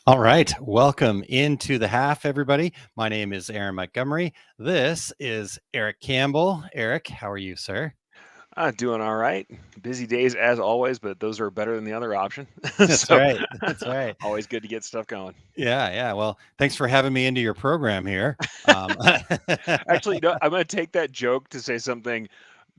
All right. Welcome into the half, everybody. My name is Aaron Montgomery. This is Eric Campbell. Eric, how are you, sir? Doing all right. Busy days as always, but those are better than the other option. That's So right. That's right. always good to get stuff going. Yeah, yeah. Well, thanks for having me into your program here. Actually, I'm going to take that joke to say something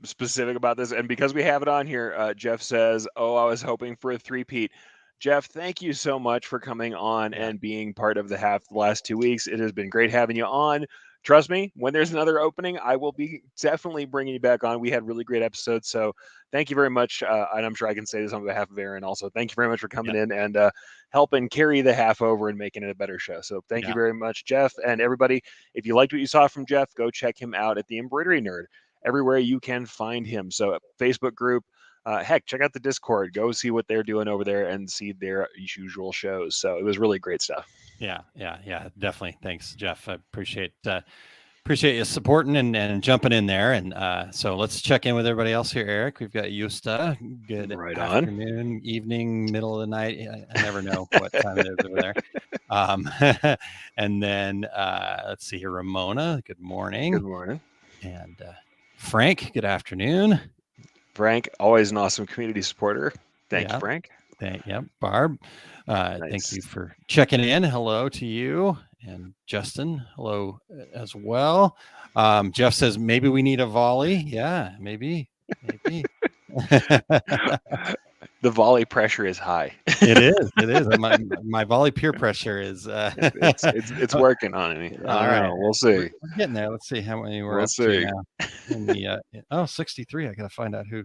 specific about this. And because we have it on here, Jeff says, "Oh, I was hoping for a three-peat." Jeff, thank you so much for coming on yeah, and being part of the half the last 2 weeks. It has been great having you on. Trust me, when there's another opening, I will be definitely bringing you back on. We had really great episodes. So thank you very much. And I'm sure I can say this on behalf of Aaron also. Thank you very much for coming yeah, in and helping carry the half over and making it a better show. So thank you yeah, very much, Jeff. And everybody, if you liked what you saw from Jeff, go check him out at the Embroidery Nerd everywhere you can find him. So, Facebook group, heck, check out the Discord. Go see what they're doing over there and see their usual shows. So, it was really great stuff. yeah. Definitely. Thanks, Jeff. I appreciate you supporting and jumping in there. And so let's check in with everybody else here, Eric. We've got Yusta. Good Right on. afternoon, evening, middle of the night. I never know what time it is over there. Um, and then let's see here, Ramona. Good Good morning. morning. And Frank. Good afternoon. Frank, always an awesome community supporter. Thank you, Yeah. Frank. Yep. Barb. Thank Nice. you for checking in. Hello to you. And Justin, hello as well. Jeff says maybe we need a volley. Yeah, maybe. Maybe. The volley pressure is high. It is. It is. My volley peer pressure is. It's working on me. I All don't right. know. We'll We're, see. we're getting there. Let's see how many we're We'll up to see. now. In the 63. I got to find out who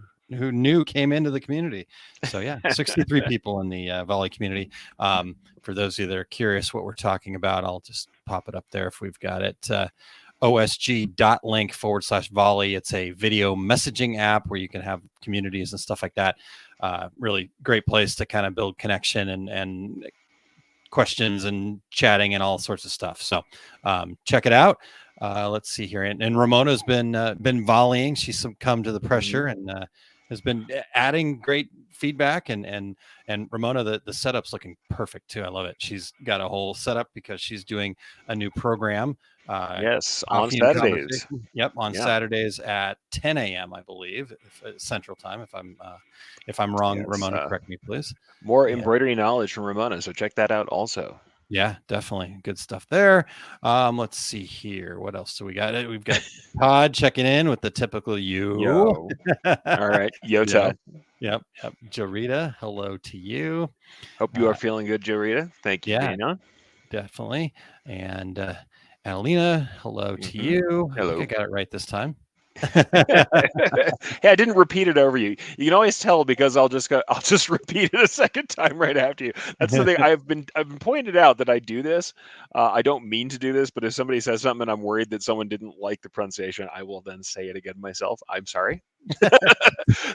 new came into the community. So yeah, 63 people in the volley community. For those of you that are curious what we're talking about, I'll just pop it up there if we've got it. osg.link/volley. It's a video messaging app where you can have communities and stuff like that. Really great place to kind of build connection and questions and chatting and all sorts of stuff. So check it out. Let's see here. And Ramona's been volleying. She's succumbed to the pressure and has been adding great feedback and Ramona, the setup's looking perfect too. I love it. She's got a whole setup because she's doing a new program. Yes, on Coffee and Saturdays. conversation. Yep, on Yeah. Saturdays at 10 a.m. I believe, Central Time. If I'm wrong, Yes. Ramona, correct me, please. More Yeah. embroidery knowledge from Ramona, so check that out also. Yeah, definitely good stuff there. Let's see here. What else do we got? We've got Todd checking in with the typical you. Yo. All right. Yo, Yep, Todd. yep. Jarita, hello to you. Hope you are feeling good, Joe Rita. Thank you for Yeah, being on. definitely. And Adelina, hello to you. I think I Hello. got it right this time. Hey, I didn't repeat it over you. You can always tell because I'll just repeat it a second time right after you. That's the thing. I've been pointed out that I do this. I don't mean to do this, but if somebody says something and I'm worried that someone didn't like the pronunciation, I will then say it again myself. I'm sorry. Hey,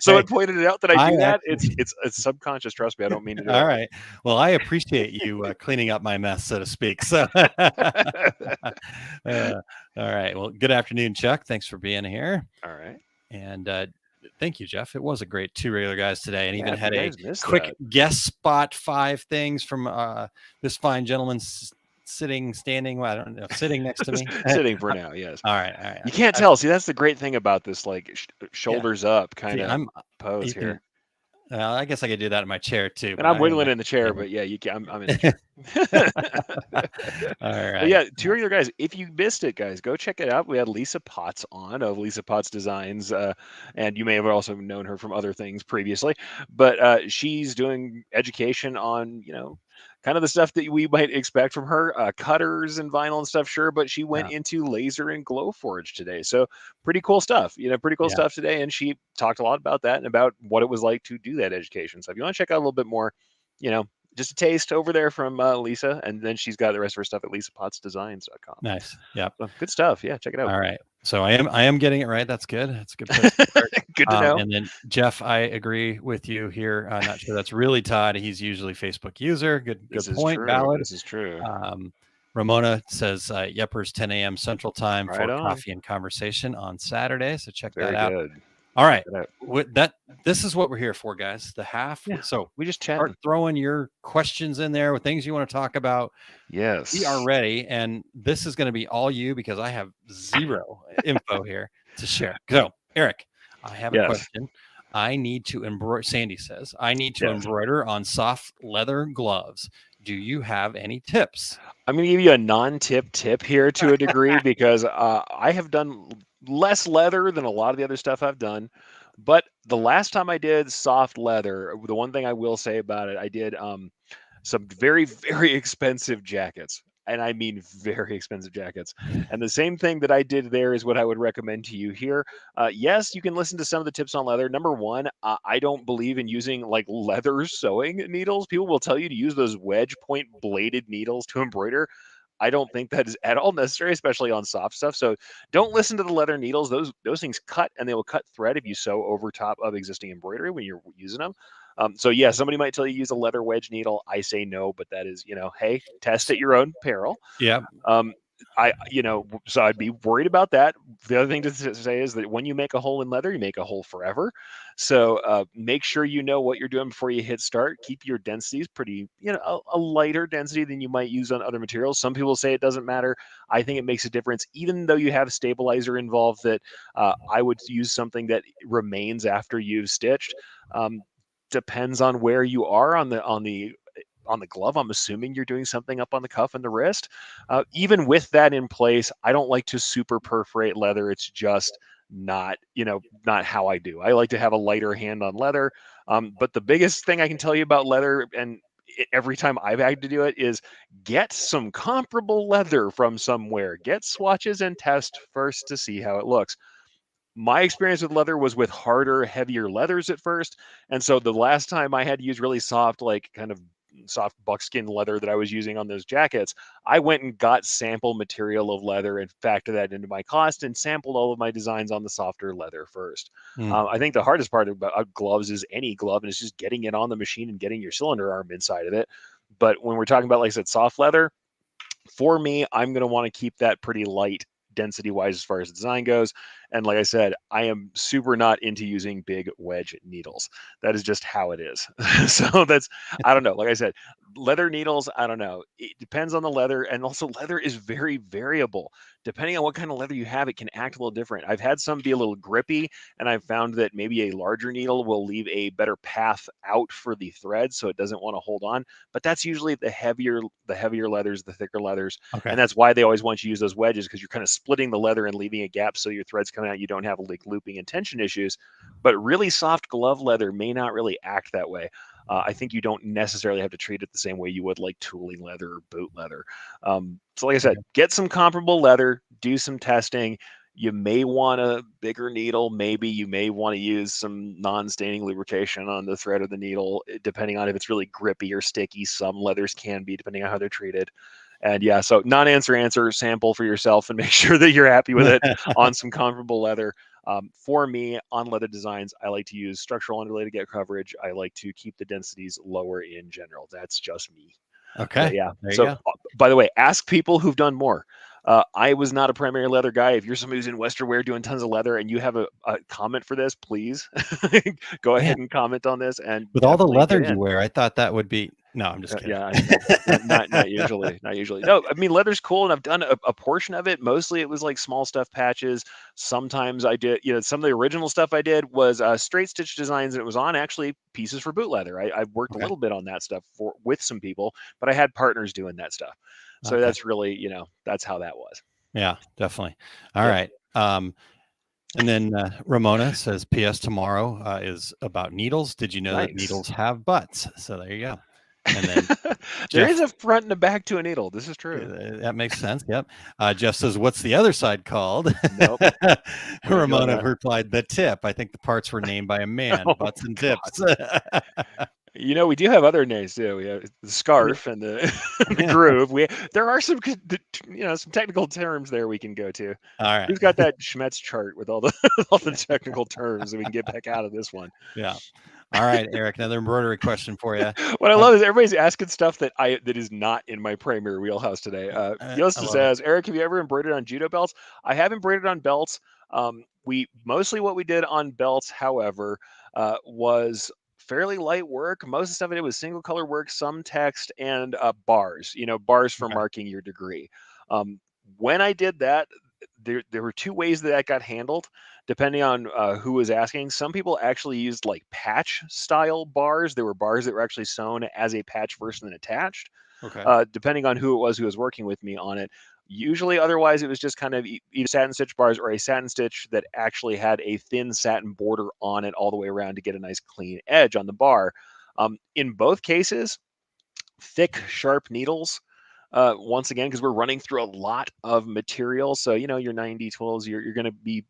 Someone pointed it out that I I do that. It's actually it's it's subconscious. Trust me, I don't mean to do all right. Well, I appreciate you cleaning up my mess, so to speak. So, all right. Well, good afternoon, Chuck. Thanks for being here. All right. And thank you, Jeff. It was a great two regular guys today, and Yeah, even if you had a guys missed quick that. guest spot 5 things from this fine gentleman sitting, standing. Well, I don't know, sitting next to me. Sitting for now, yes. All right, all right. You can't tell. See, that's the great thing about this, like Yeah. shoulders up kind See, of I'm. pose You here. can. I guess I could do that in my chair too, And but I'm I am wiggling in the actually chair, standing. but yeah, you can. I'm in the chair. All But right. yeah, two regular guys. If you missed it, guys, go check it out. We had Lisa Potts on of Lisa Potts Designs, and you may have also known her from other things previously. But she's doing education on kind of the stuff that we might expect from her, cutters and vinyl and stuff. Sure, but she went Yeah. into laser and glow forge today, so pretty cool stuff. Pretty cool Yeah. stuff today, and she talked a lot about that and about what it was like to do that education. So if you want to check out a little bit more, you know, just a taste over there from Lisa, and then she's got the rest of her stuff at lisapottsdesigns.com. Nice. Yep. So good stuff. Yeah, check it out. All right. So I am getting it right. That's good. That's a good place to start. Good to know. And then Jeff, I agree with you here. I'm not sure that's really Todd. He's usually Facebook user. This Good is point. true. Valid. This is true. Ramona says Yepper's 10 a.m. Central Time Right for on. coffee and conversation on Saturday. So check that Very out. good. All Check right. it out. This is what we're here for, guys. The half. Yeah, So we just start chatting. throwing your questions in there with things you want to talk about. We are Yes. ready, and this is going to be all you because I have zero info here to share. So, Eric, I have a Yes. question. I need to embroider. Sandy says I need to Yes. embroider on soft leather gloves. Do you have any tips? I'm going to give you a non-tip tip here to a degree because I have done less leather than a lot of the other stuff I've done. But the last time I did soft leather, the one thing I will say about it, I did some very, very expensive jackets. And I mean very expensive jackets. And the same thing that I did there is what I would recommend to you here. Yes, you can listen to some of the tips on leather. Number one, I don't believe in using like leather sewing needles. People will tell you to use those wedge point bladed needles to embroider. I don't think that is at all necessary, especially on soft stuff. So don't listen to the leather needles. Those things cut and they will cut thread if you sew over top of existing embroidery when you're using them. So yeah, somebody might tell you use a leather wedge needle. I say no, but that is, hey, test at your own peril. Yeah. Um, so I'd be worried about that. The other thing to say is that when you make a hole in leather, you make a hole forever. So make sure you know what you're doing before you hit start. Keep your densities pretty, a lighter density than you might use on other materials. Some people say it doesn't matter. I think it makes a difference, even though you have stabilizer involved. That I would use something that remains after you've stitched. Depends on where you are on the glove. I'm assuming you're doing something up on the cuff and the wrist. Even with that in place, I don't like to super perforate leather. It's just not how I do. I like to have a lighter hand on leather. But the biggest thing I can tell you about leather, and every time I've had to do it, is get some comparable leather from somewhere. Get swatches and test first to see how it looks. My experience with leather was with harder, heavier leathers at first. And so the last time I had to use really soft, like kind of soft buckskin leather that I was using on those jackets, I went and got sample material of leather and factored that into my cost and sampled all of my designs on the softer leather first. Mm. I think the hardest part about gloves is any glove, and it's just getting it on the machine and getting your cylinder arm inside of it. But when we're talking about, like I said, soft leather, for me, I'm going to want to keep that pretty light density wise as far as design goes. And like I said, I am super not into using big wedge needles. That is just how it is. So I don't know. Like I said, leather needles, I don't know. It depends on the leather. And also, leather is very variable. Depending on what kind of leather you have, it can act a little different. I've had some be a little grippy, and I've found that maybe a larger needle will leave a better path out for the thread so it doesn't want to hold on. But that's usually the heavier leathers, the thicker leathers. Okay. And that's why they always want you to use those wedges, because you're kind of splitting the leather and leaving a gap so your thread's coming out. You don't have like looping and tension issues. But really soft glove leather may not really act that way. I think you don't necessarily have to treat it the same way you would like tooling leather or boot leather. So like I said, get some comparable leather, do some testing. You may want a bigger needle. Maybe you may want to use some non-staining lubrication on the thread of the needle, depending on if it's really grippy or sticky. Some leathers can be, depending on how they're treated. And yeah, so non-answer, sample for yourself and make sure that you're happy with it on some comparable leather. For me, on leather designs, I like to use structural underlay to get coverage. I like to keep the densities lower in general. That's just me. But Okay. yeah. There you So, go. by the way, ask people who've done more. I was not a primary leather guy. If you're somebody who's in Western wear doing tons of leather and you have a comment for this, please go Man, ahead and comment on this and with all the definitely leather get you in. wear, I thought that would be. No, I'm just kidding. Yeah, not usually, not usually. No, I mean leather's cool, and I've done a portion of it. Mostly, it was like small stuff patches. Sometimes I did, some of the original stuff I did was straight stitch designs, and it was on actually pieces for boot leather. I worked a Okay. little bit on that stuff with some people, but I had partners doing that stuff. So Okay. that's really, that's how that was. Yeah, definitely. All Yep. right. And then Ramona says, "P.S. Tomorrow is about needles. Did you know that Nice. needles have butts?" So there you go. And then There Jeff, is a front and a back to a needle. This is true. that makes sense. Yep. Jeff says, "What's the other side called?" Nope. We ain't doing Ramona that. replied, "The tip." I think the parts were named by a man. Oh Butts and God. tips. We do have other names too. We have the scarf and the the Yeah. groove. There are some technical terms there we can go to. All right. Who's got that Schmetz chart with all the all the technical terms that we can get back out of this one? Yeah. All right, Eric. Another embroidery question for you. What I Uh, love is everybody's asking stuff that is not in my primary wheelhouse today. I Yosta love it. says, Eric, have you ever embroidered on judo belts? I have embroidered on belts. we mostly what we did on belts, however, was fairly light work. Most of the stuff I did was single color work, some text, and bars. Bars for Okay. marking your degree. Um, when I did that, there were two ways that got handled, depending on who was asking. Some people actually used like patch style bars. There were bars that were actually sewn as a patch first and then attached, Okay. depending on who it was who was working with me on it. Usually, otherwise, it was just kind of either satin stitch bars or a satin stitch that actually had a thin satin border on it all the way around to get a nice clean edge on the bar. In both cases, thick, sharp needles. Once again, because we're running through a lot of material. So, your 90 tools, you're going to be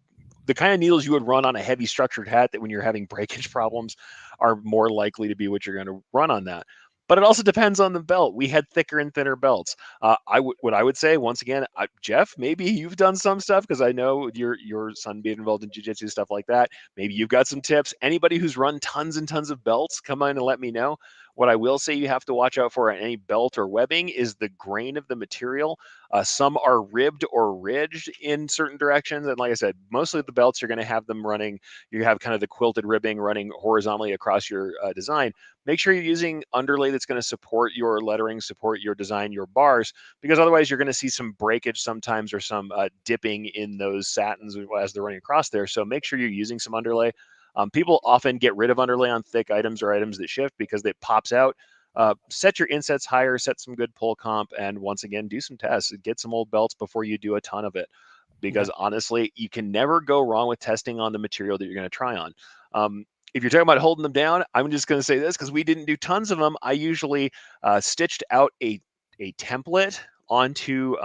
the kind of needles you would run on a heavy structured hat that when you're having breakage problems are more likely to be what you're going to run on that. But it also depends on the belt. We had thicker and thinner belts. What I would say once again, Jeff, maybe you've done some stuff because I know your son being involved in jiu-jitsu stuff like that. Maybe you've got some tips. Anybody who's run tons and tons of belts, come on and let me know. What I will say you have to watch out for on any belt or webbing is the grain of the material. Some are ribbed or ridged in certain directions. And like I said, mostly the belts, you're going to have them running. You have kind of the quilted ribbing running horizontally across your design. Make sure you're using underlay that's going to support your lettering, support your design, your bars, because otherwise you're going to see some breakage sometimes or some dipping in those satins as they're running across there. So make sure you're using some underlay. People often get rid of underlay on thick items or items that shift because it pops out. Set your insets higher, set some good pull comp, and once again, do some tests. Get some old belts before you do a ton of it. Because Okay. honestly, you can never go wrong with testing on the material that you're going to try on. If you're talking about holding them down, I'm just going to say this because we didn't do tons of them. I usually stitched out a template onto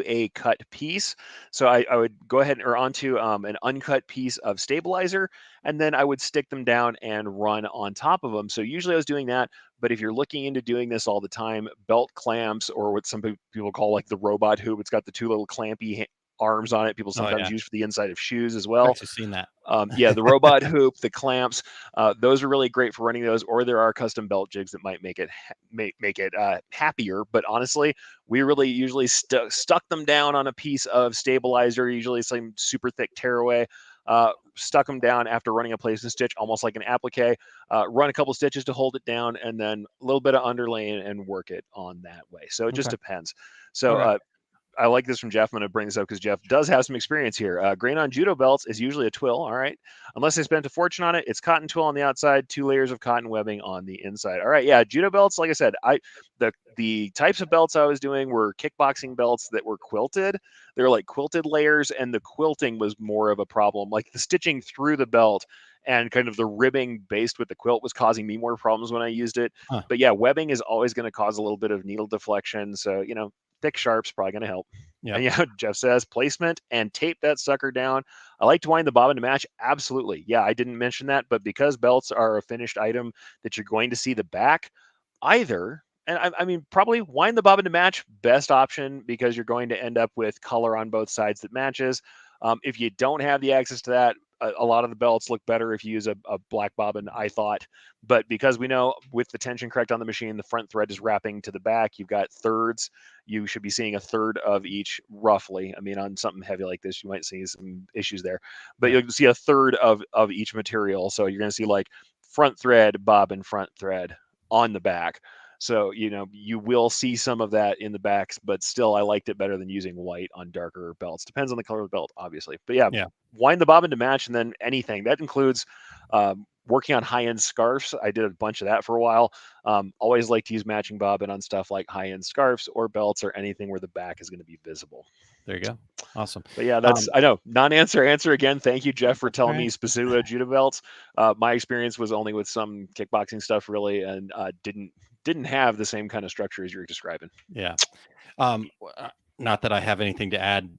a cut piece. So I would go ahead or onto an uncut piece of stabilizer, and then I would stick them down and run on top of them. So usually I was doing that. But if you're looking into doing this all the time, belt clamps or what some people call like the robot hoop, it's got the two little clampy arms on it. People Oh sometimes yeah. use for the inside of shoes as I've well. actually seen that. Yeah, the robot hoop, the clamps, those are really great for running those. Or there are custom belt jigs that might make it happier. But honestly, we really usually stuck them down on a piece of stabilizer, usually some super thick tearaway. Stuck them down after running a place and stitch, almost like an applique. Run a couple stitches to hold it down, and then a little bit of underlay and work it on that way. So it just Okay. depends. So Okay. I like this from Jeff. I'm going to bring this up because Jeff does have some experience here. Grain on judo belts is usually a twill. All right. Unless they spent a fortune on it, it's cotton twill on the outside, 2 layers of cotton webbing on the inside. All right. Yeah. Judo belts, like I said, the types of belts I was doing were kickboxing belts that were quilted. They were like quilted layers, and the quilting was more of a problem. Like the stitching through the belt and kind of the ribbing based with the quilt was causing me more problems when I used it. Huh. But yeah, webbing is always going to cause a little bit of needle deflection. So, thick sharp's probably going to help. Yep. And yeah, Jeff says placement and tape that sucker down. I like to wind the bobbin to match. Absolutely. Yeah, I didn't mention that, but because belts are a finished item that you're going to see the back, either, and I mean, probably wind the bobbin to match, best option because you're going to end up with color on both sides that matches. If you don't have the access to that, a lot of the belts look better if you use a black bobbin, I thought. But because we know with the tension correct on the machine, the front thread is wrapping to the back, you've got thirds. You should be seeing a third of each roughly. I mean, on something heavy like this, you might see some issues there, but Yep. you'll see a third of each material. So you're going to see like front thread, bobbin, front thread on the back. So, you will see some of that in the backs, but still, I liked it better than using white on darker belts. Depends on the color of the belt, obviously. But yeah, Yeah. wind the bobbin to match, and then anything. That includes working on high-end scarves. I did a bunch of that for a while. Always like to use matching bobbin on stuff like high-end scarves or belts or anything where the back is going to be visible. There you go. Awesome. But yeah, Um, I know, non-answer answer again. Thank you, Jeff, for that's all telling right. me specifically about judo belts. My experience was only with some kickboxing stuff, really, and didn't have the same kind of structure as you're describing. Yeah. Not that I have anything to add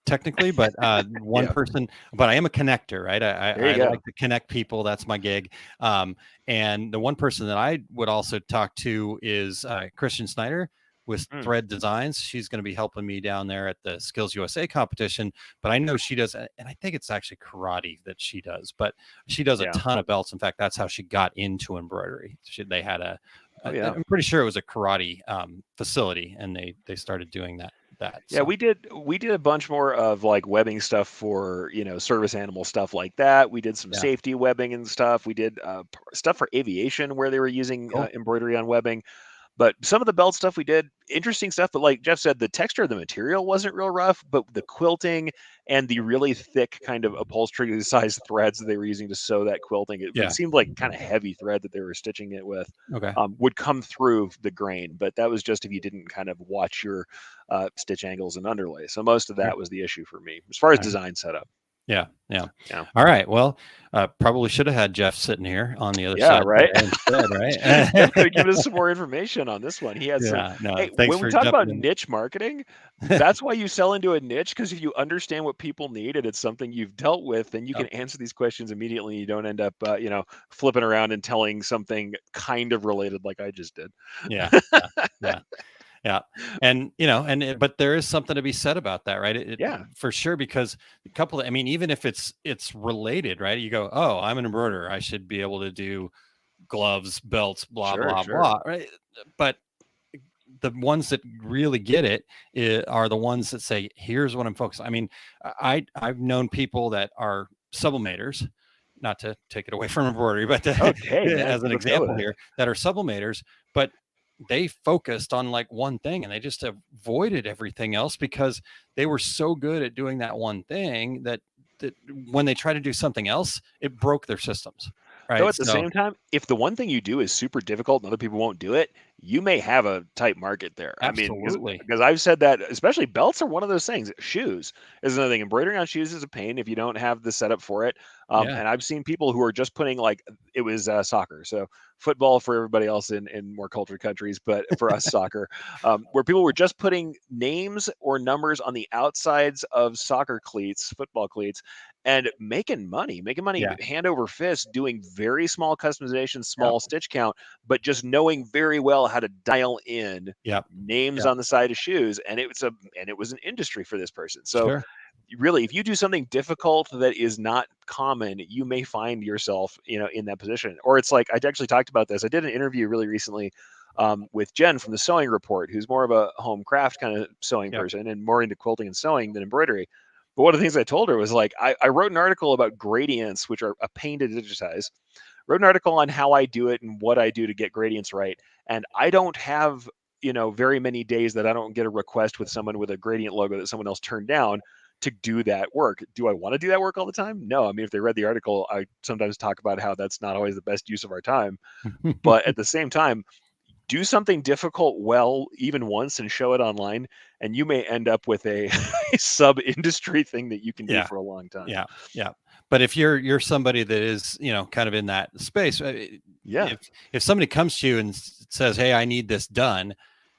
technically, but one Yeah, person, but I am a connector, right? there you I go. like to connect people. That's my gig. And the one person that I would also talk to is Christian Snyder with Mm, Thread Designs. She's going to be helping me down there at the Skills USA competition, but I know she does, and I think it's actually karate that she does, but she does a yeah. ton of belts. In fact, that's how she got into embroidery. They had Oh yeah. I'm pretty sure it was a karate facility, and they started doing that. that. Yeah, So we did a bunch more of like webbing stuff for, service animal stuff like that. We did some yeah, safety webbing and stuff. We did stuff for aviation where they were using cool. embroidery on webbing. But some of the belt stuff we did, interesting stuff. But like Jeff said, the texture of the material wasn't real rough, but the quilting and the really thick kind of upholstery size threads that they were using to sew that quilting, it Yeah. seemed like kind of heavy thread that they were stitching it with, Okay. would come through the grain. But that was just if you didn't kind of watch your stitch angles and underlay. So most of Sure. that was the issue for me as far as All right. design setup. Yeah. Yeah. Yeah. All right. Well, probably should have had Jeff sitting here on the other Yeah, side right. there instead, Jeff could right? have given us some more information on this one. He had some. Yeah. No. Hey, Thanks when we for talk about jumping in. niche marketing, that's why you sell into a niche, because if you understand what people need and it's something you've dealt with, then you can Yep. answer these questions immediately. You don't end up, flipping around and telling something kind of related like I just did. Yeah. Yeah. Yeah. Yeah. And but there is something to be said about that, right? Yeah, For sure, because a couple of, I mean, even if it's related, right? You go, oh, I'm an embroiderer, I should be able to do gloves, belts, blah sure, blah sure. blah, right? But the ones that really get it are the ones that say, here's what I'm focused on. I mean, I've known people that are sublimators, not to take it away from embroidery, but Okay, man, as an let's go with example it. here, that are sublimators, but they focused on like one thing and they just avoided everything else because they were so good at doing that one thing that when they try to do something else, it broke their systems. Though Right. at the So same time, if the one thing you do is super difficult and other people won't do it, you may have a tight market there. I mean, absolutely. because I've said that, especially belts are one of those things. Shoes is another thing. Embroidering on shoes is a pain if you don't have the setup for it. Yeah. And I've seen people who are just putting like it was soccer, so football for everybody else in more cultured countries, but for us soccer, where people were just putting names or numbers on the outsides of soccer cleats, football cleats, and making money Yeah. hand over fist, doing very small customization, Yep. small stitch count, but just knowing very well how to dial in Yep. names Yep. on the side of shoes. And it was an industry for this person. So Sure. really, if you do something difficult that is not common, you may find yourself, in that position. Or it's like, I actually talked about this. I did an interview really recently with Jen from the Sewing Report, who's more of a home craft kind of sewing Yep. person and more into quilting and sewing than embroidery. But one of the things I told her was like, I wrote an article about gradients, which are a pain to digitize. Wrote an article on how I do it and what I do to get gradients right. And I don't have, very many days that I don't get a request with someone with a gradient logo that someone else turned down to do that work. Do I want to do that work all the time? No. I mean, if they read the article, I sometimes talk about how that's not always the best use of our time. But at the same time, do something difficult well even once and show it online, and you may end up with a sub industry thing that you can do Yeah. for a long time. Yeah. Yeah. But if you're somebody that is, kind of in that space, Yeah, if somebody comes to you and says, "Hey, I need this done,"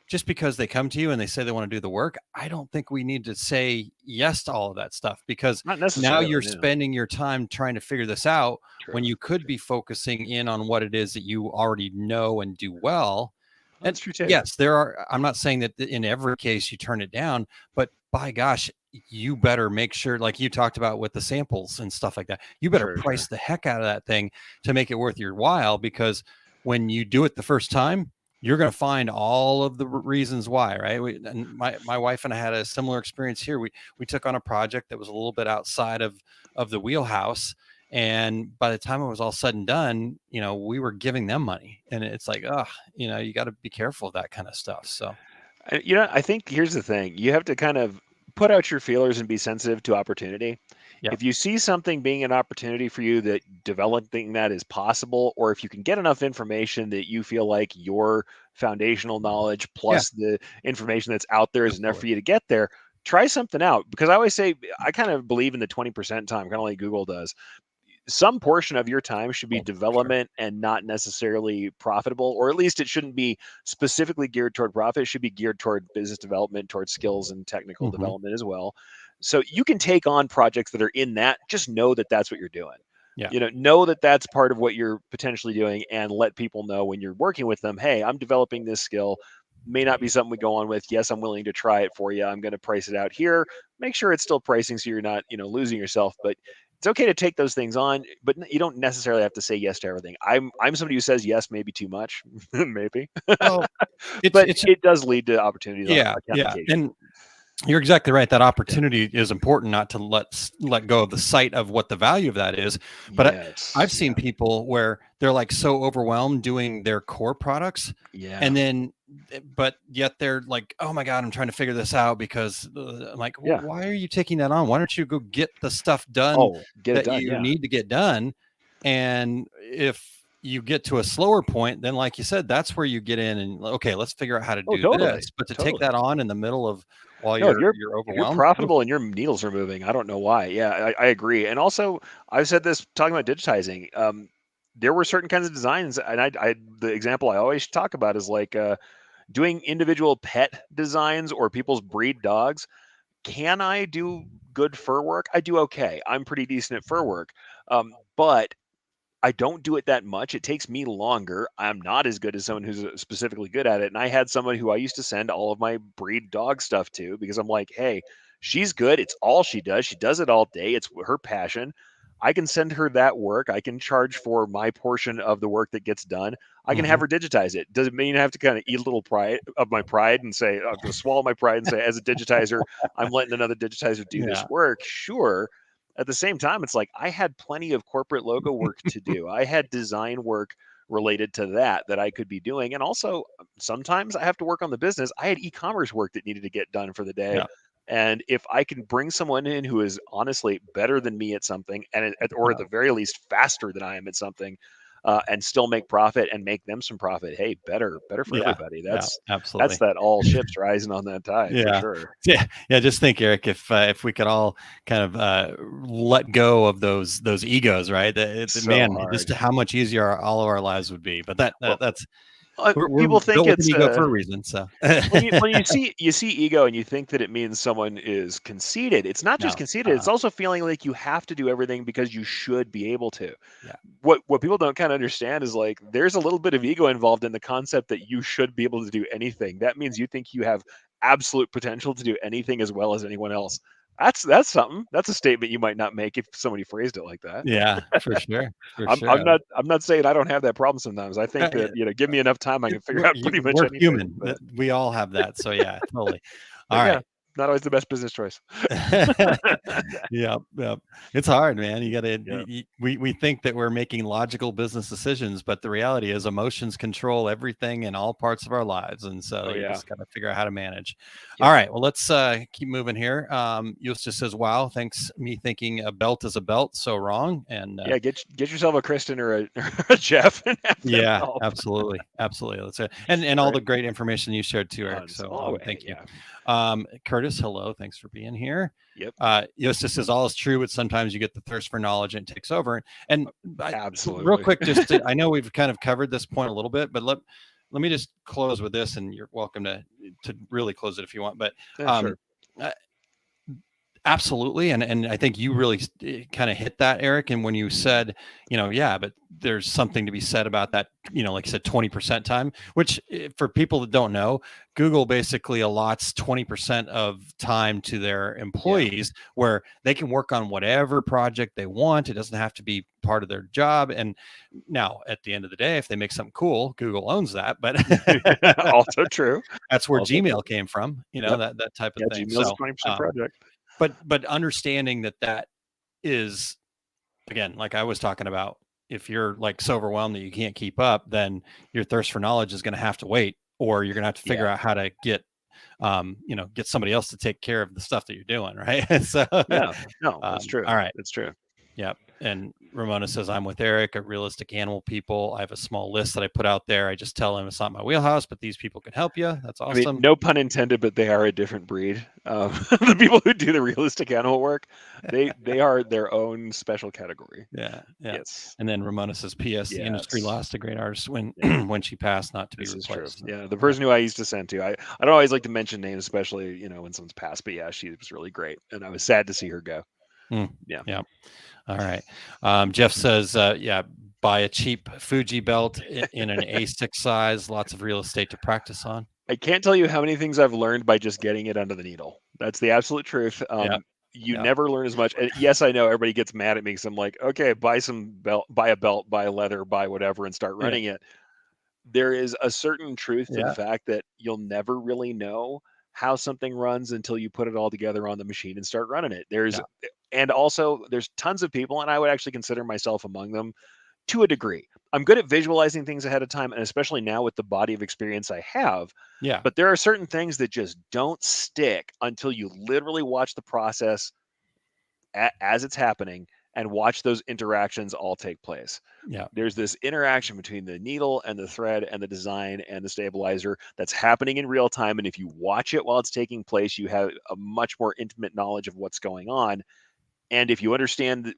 just because they come to you and they say they want to do the work, I don't think we need to say yes to all of that stuff, because not now you're necessarily. Yeah, spending your time trying to figure this out when true. you could be focusing in on what it is that you already know and do well. And That's true too. yes, I'm not saying that in every case you turn it down, but by gosh, you better make sure, like you talked about with the samples and stuff like that, you better Sure, price sure. the heck out of that thing to make it worth your while, because when you do it the first time, you're going to find all of the reasons why, right? And my wife and I had a similar experience here. We took on a project that was a little bit outside of the wheelhouse, and by the time it was all said and done, we were giving them money, and it's like, oh, you got to be careful of that kind of stuff. So I think here's the thing: you have to kind of put out your feelers and be sensitive to opportunity. yeah. If you see something being an opportunity for you, that developing that is possible, or if you can get enough information that you feel like your foundational knowledge Yeah, plus the information that's out there is enough absolutely. for you to get there, try something out. Because I always say, I kind of believe in the 20% time, kind of like Google does. Some portion of your time should be Cool. Sure. development and not necessarily profitable, or at least it shouldn't be specifically geared toward profit. It should be geared toward business development, towards skills and technical Hmm. development as well. So you can take on projects that are in that. Just know that that's what you're doing. Yeah. Know that that's part of what you're potentially doing, and let people know when you're working with them, hey, I'm developing this skill. May not be something we go on with. Yes, I'm willing to try it for you. I'm going to price it out here. Make sure it's still pricing so you're not, losing yourself. But it's okay to take those things on, but you don't necessarily have to say yes to everything. I'm somebody who says yes, maybe too much, maybe, Well, but it's it does lead to opportunities on yeah, yeah, occasion. and You're exactly right. That Yeah. opportunity is important, not to let go of the sight of what the value of that is. But I've Yes. seen Yeah. people where they're like so overwhelmed doing their core products, Yeah. and then, but yet they're like, "Oh my god, I'm trying to figure this out because," I'm like, well, Yeah. "Why are you taking that on? Why don't you go get the stuff done Oh, get it that done. you Yeah. need to get done?" And if you get to a slower point, then like you said, that's where you get in and, okay, let's figure out how to Oh, do totally. this. But to take Totally. that on in the middle of, while No, you're if you're overwhelmed. Oof. profitable and your needles are moving, I don't know why. Yeah, I agree. And also, I've said this talking about digitizing. There were certain kinds of designs, and the example I always talk about is like doing individual pet designs or people's breed dogs. Can I do good fur work? I do okay. I'm pretty decent at fur work, but I don't do it that much. It takes me longer. I'm not as good as someone who's specifically good at it. And I had someone who I used to send all of my breed dog stuff to because I'm like, hey, she's good. It's all she does. She does it all day. It's her passion. I can send her that work. I can charge for my portion of the work that gets done. I can have Mhm. her digitize it. Does it mean I have to kind of eat a little pride of my pride and say, I'm going to swallow my pride and say, as a digitizer, I'm letting another digitizer do this Yeah. work? Sure. At the same time, it's like I had plenty of corporate logo work to do. I had design work related to that I could be doing. And also, sometimes I have to work on the business. I had e-commerce work that needed to get done for the day. Yeah. And if I can bring someone in who is honestly better than me at something, or at Yeah. the very least faster than I am at something, and still make profit and make them some profit, hey, better for Yeah. everybody. Yeah. That's Absolutely. that all ships rising on that tide for Yeah. sure. Yeah. Yeah. Just think, Eric, if we could all kind of let go of those egos, right? So Man, hard. just how much easier all of our lives would be. But Well, that's we're people think built with an it's ego for a reason. So when you see ego and you think that it means someone is conceited. It's not just no. conceited, it's also feeling like you have to do everything because you should be able to. Yeah. What people don't kind of understand is like there's a little bit of ego involved in the concept that you should be able to do anything. That means you think you have absolute potential to do anything as well as anyone else. That's something. That's a statement you might not make if somebody phrased it like that. Yeah. For sure. For I'm sure. I'm not I'm not saying I don't have that problem sometimes. I think that, give me enough time I can figure out pretty much We're anything. human. We all have that. So yeah, totally. But All yeah, right. not always the best business choice. Yep, yep. It's hard, man. You gotta Yeah. we think that we're making logical business decisions, but the reality is emotions control everything in all parts of our lives, and so Oh you yeah. just gotta figure out how to manage. All Yep. right, well, let's keep moving here. Eustace says, "Wow, thanks me thinking a belt is a belt, so wrong." And Yeah, get yourself a Kristen or a, or a Jeff and have them yeah, help. absolutely, absolutely. That's it. And all Right? the great information you shared too, Eric. Tons. So Oh, hey, thank you. yeah. Curtis, hello, thanks for being here. Yep. Eustace says all is true, but sometimes you get the thirst for knowledge and it takes over. And real Absolutely. quick, I know we've kind of covered this point a little bit, but let me just close with this, and you're welcome to really close it if you want. But Yeah, um, sure. uh, absolutely, and I think you really kind of hit that, Eric. And when you said, yeah, but there's something to be said about that, like I said, 20% time, which for people that don't know, Google basically allots 20% of time to their Yeah. employees where they can work on whatever project they want. It doesn't have to be part of their job. And now at the end of the day, if they make something cool, Google owns that. But Also true. that's where Also true. Gmail came from, Yep. that type of Yeah, thing. Gmail's a So 20% um, project. but understanding that is, again, like I was talking about, if you're like so overwhelmed that you can't keep up, then your thirst for knowledge is going to have to wait, or you're going to have to figure Yeah. out how to get somebody else to take care of the stuff that you're doing, right? So Yeah. No, that's true. all right. That's true. Yep. And Ramona says, I'm with Eric at Realistic Animal People. I have a small list that I put out there. I just tell them it's not my wheelhouse, but these people can help you. That's I mean, awesome. no pun intended, but they are a different breed. The people who do the realistic animal work, they are their own special category. Yeah, yeah. Yes. And then Ramona says, "P.S. The industry Yes. lost a great artist when Yeah. when she passed, not to be This is true. replaced." So, Yeah, the yeah. person who I used to send to, I don't always like to mention names, especially when someone's passed. But yeah, she was really great, and I was sad to see her go. Mm, Yeah, yeah. All right. Jeff says, "Yeah, buy a cheap Fuji belt in an A6 size. Lots of real estate to practice on." I can't tell you how many things I've learned by just getting it under the needle. That's the absolute truth. Yeah, You yeah, never learn as much. And yes, I know everybody gets mad at me because I'm like, okay, buy a belt, buy a leather, buy whatever, and start yeah, running it. There is a certain truth to the yeah, fact that you'll never really know how something runs until you put it all together on the machine and start running it. Yeah. And also there's tons of people, and I would actually consider myself among them to a degree. I'm good at visualizing things ahead of time, and especially now with the body of experience I have. Yeah. But there are certain things that just don't stick until you literally watch the process as it's happening and watch those interactions all take place. Yeah. There's this interaction between the needle and the thread and the design and the stabilizer that's happening in real time. And if you watch it while it's taking place, you have a much more intimate knowledge of what's going on. And if you understand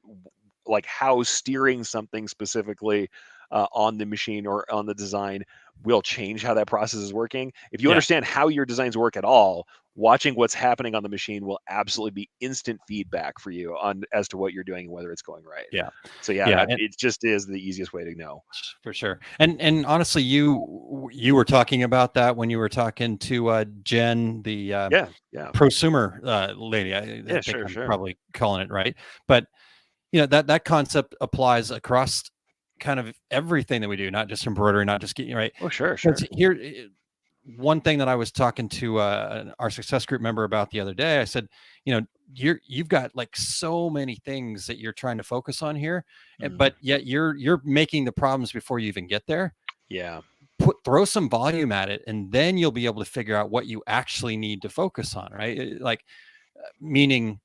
like how steering something specifically on the machine or on the design will change how that process is working. If you Yeah. understand how your designs work at all, watching what's happening on the machine will absolutely be instant feedback for you on as to what you're doing and whether it's going right. Yeah. So yeah, Yeah. it just is the easiest way to know. For sure. And honestly, you were talking about that when you were talking to Jen, the Yeah. prosumer lady. I Yeah, think sure, I'm sure. probably calling it right. But that concept applies across kind of everything that we do, not just embroidery, not just getting right. Oh, sure, Because sure. here, one thing that I was talking to our success group member about the other day, I said, you've got like so many things that you're trying to focus on here, Mhm. but yet you're making the problems before you even get there. Yeah. Throw some volume at it, and then you'll be able to figure out what you actually need to focus on, right? Like, meaning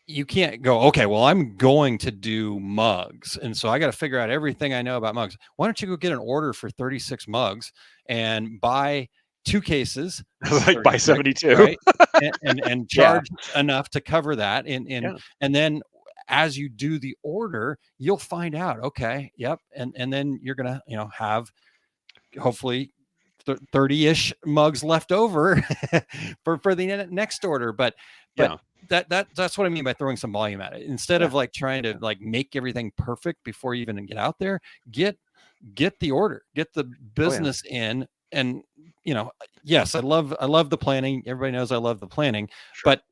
you can't go, okay, well, I'm going to do mugs, and so I got to figure out everything I know about mugs. Why don't you go get an order for 36 mugs and buy 2 cases of Like by 36, 72. right? And Yeah. charge enough to cover that, and Yeah. and then as you do the order, you'll find out, okay, yep, and then you're gonna have hopefully 30-ish mugs left over for the next order. But Yeah. that's what I mean by throwing some volume at it, instead Yeah. of like trying to like make everything perfect before you even get out there. Get the order, get the Oh yeah. business in. And yes, I love the planning. Everybody knows I love the planning. Sure. But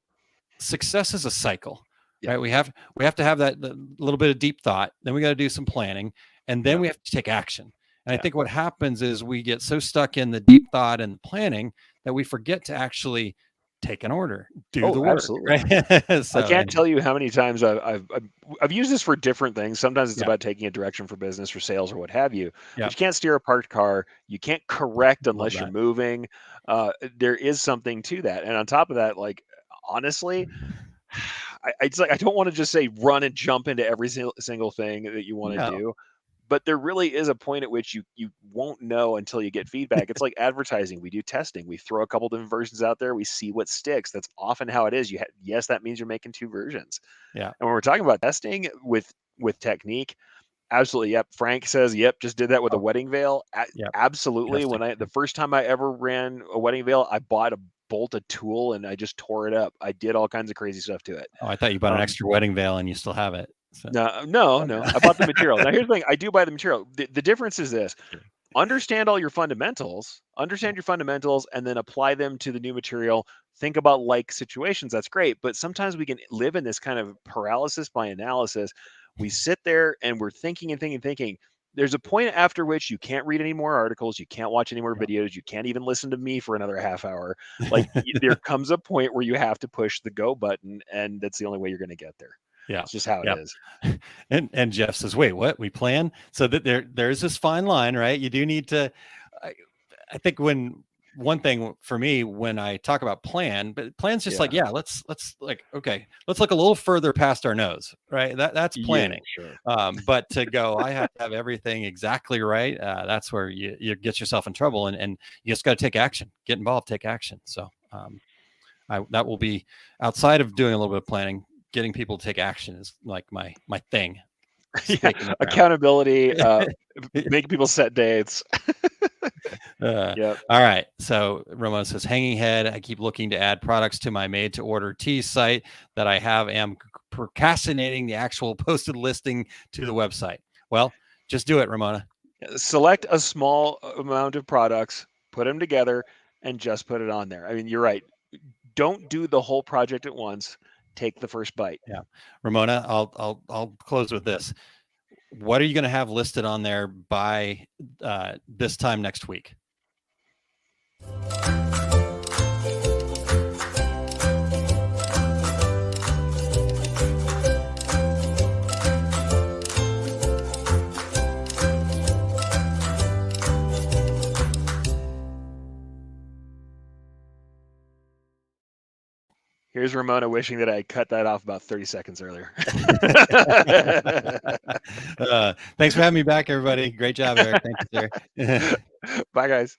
success is a cycle, Yeah. right? We have to have that little bit of deep thought, then we got to do some planning, and then Yeah. we have to take action. And I Yeah. think what happens is we get so stuck in the deep thought and the planning that we forget to actually take an order, do Oh, the work, absolutely. right? I So can't anyway, tell you how many times I've used this for different things. Sometimes it's yeah, about taking a direction for business or sales or what have you, yeah, but you can't steer a parked car. You can't correct love unless you're that. moving. There is something to that. And on top of that, like honestly, it's like I don't want to just say run and jump into every single thing that you want to No, do, but there really is a point at which you won't know until you get feedback. It's like advertising. We do testing. We throw a couple different versions out there. We see what sticks. That's often how it is. Yes, that means you're making 2 versions. yeah, And when we're talking about testing with technique, absolutely. Yep. Frank says, "Yep, just did that with a oh, wedding veil." yeah, Absolutely. testing. The first time I ever ran a wedding veil, I bought a bolt of tool and I just tore it up. I did all kinds of crazy stuff to it. Oh, I thought you bought an Um, extra wedding veil and you still have it. So no, no, no. I bought the okay. material. Now here's the thing: I do buy the material. The difference is this: understand all your fundamentals, Yeah, understand your fundamentals, and then apply them to the new material. Think about like situations. That's great. But sometimes we can live in this kind of paralysis by analysis. We sit there and we're thinking and thinking and thinking. There's a point after which you can't read any more articles, you can't watch any more videos, you can't even listen to me for another half hour. Like there comes a point where you have to push the go button, and that's the only way you're going to get there. yeah, It's just how it yeah. is. And Jeff says, "Wait, what? We plan?" So that there's this fine line, right? You do need to. I, I think when one thing for me when I talk about plan, but plan's just like, Yeah. yeah, let's like, okay, let's look a little further past our nose, right? That's Yeah, planning. sure. But to go, I have to have everything exactly right. That's where you get yourself in trouble, and you just got to take action, get involved, take action. So that will be outside of doing a little bit of planning. Getting people to take action is like my thing. Yeah, Stake in the ground. accountability, making people set dates. Yep. All right. So Ramon says, hanging head. I keep looking to add products to my made to order tea site that I have. Am procrastinating the actual posted listing to the website. Well, just do it, Ramona. Select a small amount of products, put them together, and just put it on there. I mean, you're right. Don't do the whole project at once. Take the first bite. Yeah. Ramona, I'll close with this. What are you going to have listed on there by this time next week? Here's Ramona wishing that I cut that off about 30 seconds earlier. Thanks for having me back, everybody. Great job, Eric. Thank you, sir. Bye, guys.